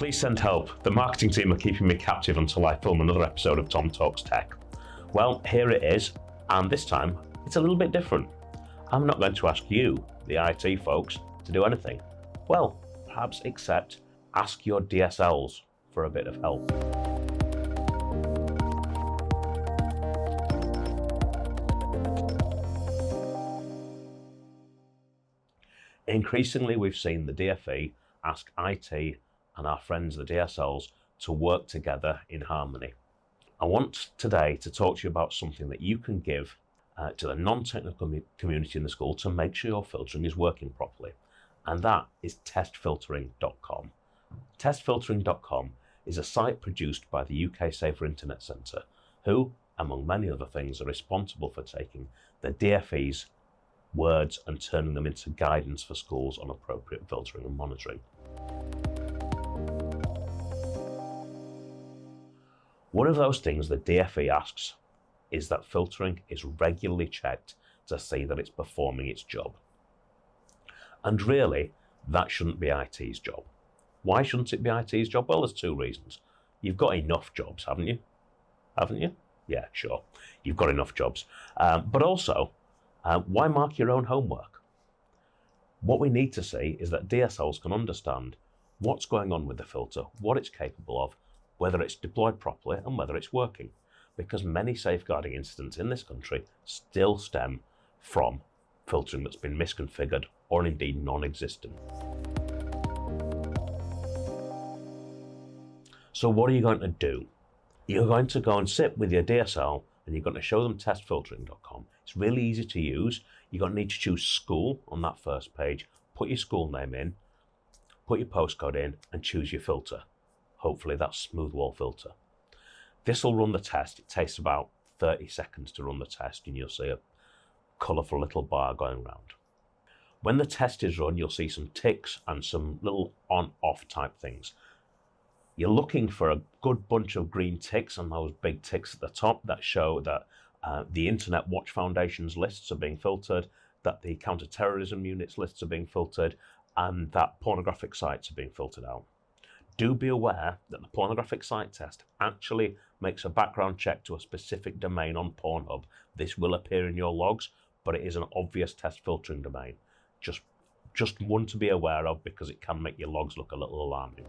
Please send help. The marketing team are keeping me captive until I film another episode of Tom Talks Tech. Well, here it is, and this time it's a little bit different. I'm not going to ask you, the IT folks, to do anything. Well, perhaps except ask your DSLs for a bit of help. Increasingly, we've seen the DfE ask IT and our friends, the DSLs, to work together in harmony. I want today to talk to you about something that you can give to the non-technical community in the school to make sure your filtering is working properly. And that is testfiltering.com. Testfiltering.com is a site produced by the UK Safer Internet Centre, who, among many other things, are responsible for taking the DfE's words and turning them into guidance for schools on appropriate filtering and monitoring. One of those things the DfE asks is that filtering is regularly checked to see that it's performing its job. And really, that shouldn't be IT's job. Why shouldn't it be IT's job? Well, there's two reasons. You've got enough jobs, haven't you? Haven't you? Yeah, sure. You've got enough jobs. But also, why mark your own homework? What we need to see is that DSLs can understand what's going on with the filter, what it's capable of, whether it's deployed properly and whether it's working. Because many safeguarding incidents in this country still stem from filtering that's been misconfigured or indeed non-existent. So what are you going to do? You're going to go and sit with your DSL and you're going to show them testfiltering.com. It's really easy to use. You're going to need to choose school on that first page, put your school name in, put your postcode in and choose your filter. Hopefully that's Smoothwall filter. This will run the test. It takes about 30 seconds to run the test and you'll see a colourful little bar going round. When the test is run, you'll see some ticks and some little on-off type things. You're looking for a good bunch of green ticks and those big ticks at the top that show that the Internet Watch Foundation's lists are being filtered, that the counter-terrorism units lists are being filtered, and that pornographic sites are being filtered out. Do be aware that the pornographic site test actually makes a background check to a specific domain on Pornhub. This will appear in your logs, but it is an obvious test filtering domain. Just one to be aware of because it can make your logs look a little alarming.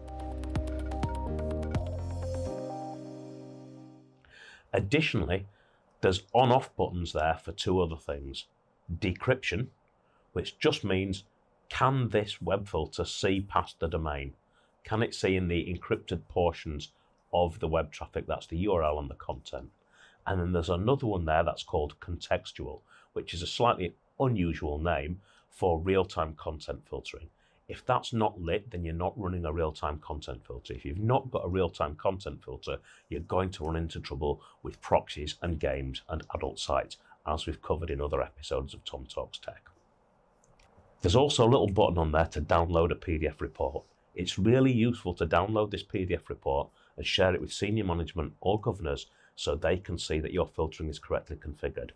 Additionally, there's on-off buttons there for two other things. Decryption, which just means, can this web filter see past the domain? Can it see in the encrypted portions of the web traffic? That's the URL and the content. And then there's another one there that's called contextual, which is a slightly unusual name for real-time content filtering. If that's not lit, then you're not running a real-time content filter. If you've not got a real-time content filter, you're going to run into trouble with proxies and games and adult sites, as we've covered in other episodes of Tom Talks Tech. There's also a little button on there to download a PDF report. It's really useful to download this PDF report and share it with senior management or governors so they can see that your filtering is correctly configured.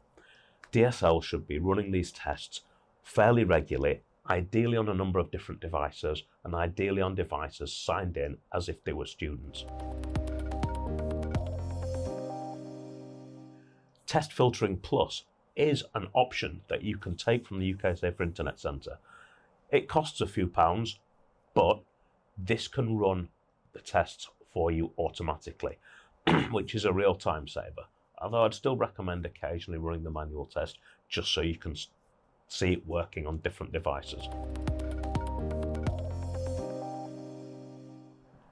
DSL should be running these tests fairly regularly, ideally on a number of different devices and ideally on devices signed in as if they were students. Test Filtering Plus is an option that you can take from the UK Safer Internet Centre. It costs a few pounds, but this can run the tests for you automatically, which is a real time saver. Although I'd still recommend occasionally running the manual test just so you can see it working on different devices.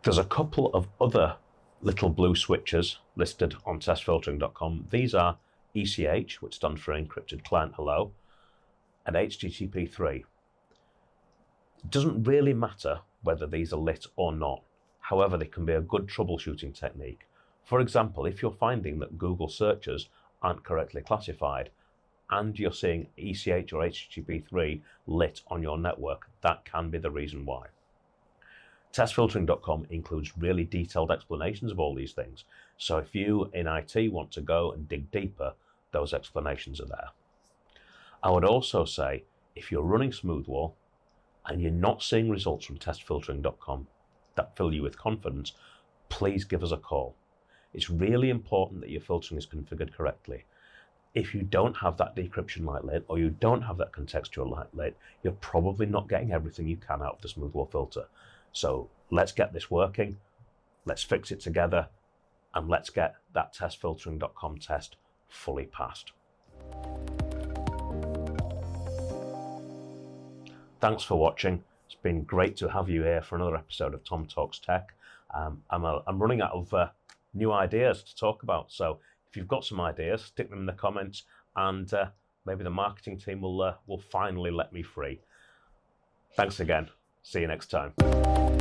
There's a couple of other little blue switches listed on testfiltering.com. These are ECH, which stands for Encrypted Client Hello, and HTTP3. It doesn't really matter whether these are lit or not. However, they can be a good troubleshooting technique. For example, if you're finding that Google searches aren't correctly classified and you're seeing ECH or HTTP3 lit on your network, that can be the reason why. Testfiltering.com includes really detailed explanations of all these things. So if you in IT want to go and dig deeper, those explanations are there. I would also say, if you're running Smoothwall and you're not seeing results from testfiltering.com, that fill you with confidence, please give us a call. It's really important that your filtering is configured correctly. If you don't have that decryption light lit, or you don't have that contextual light lit, you're probably not getting everything you can out of the Smoothwall filter. So let's get this working, let's fix it together, and let's get that testfiltering.com test fully passed. Thanks for watching. It's been great to have you here for another episode of Tom Talks Tech. I'm running out of new ideas to talk about, so if you've got some ideas, stick them in the comments, and maybe the marketing team will finally let me free. Thanks again. See you next time.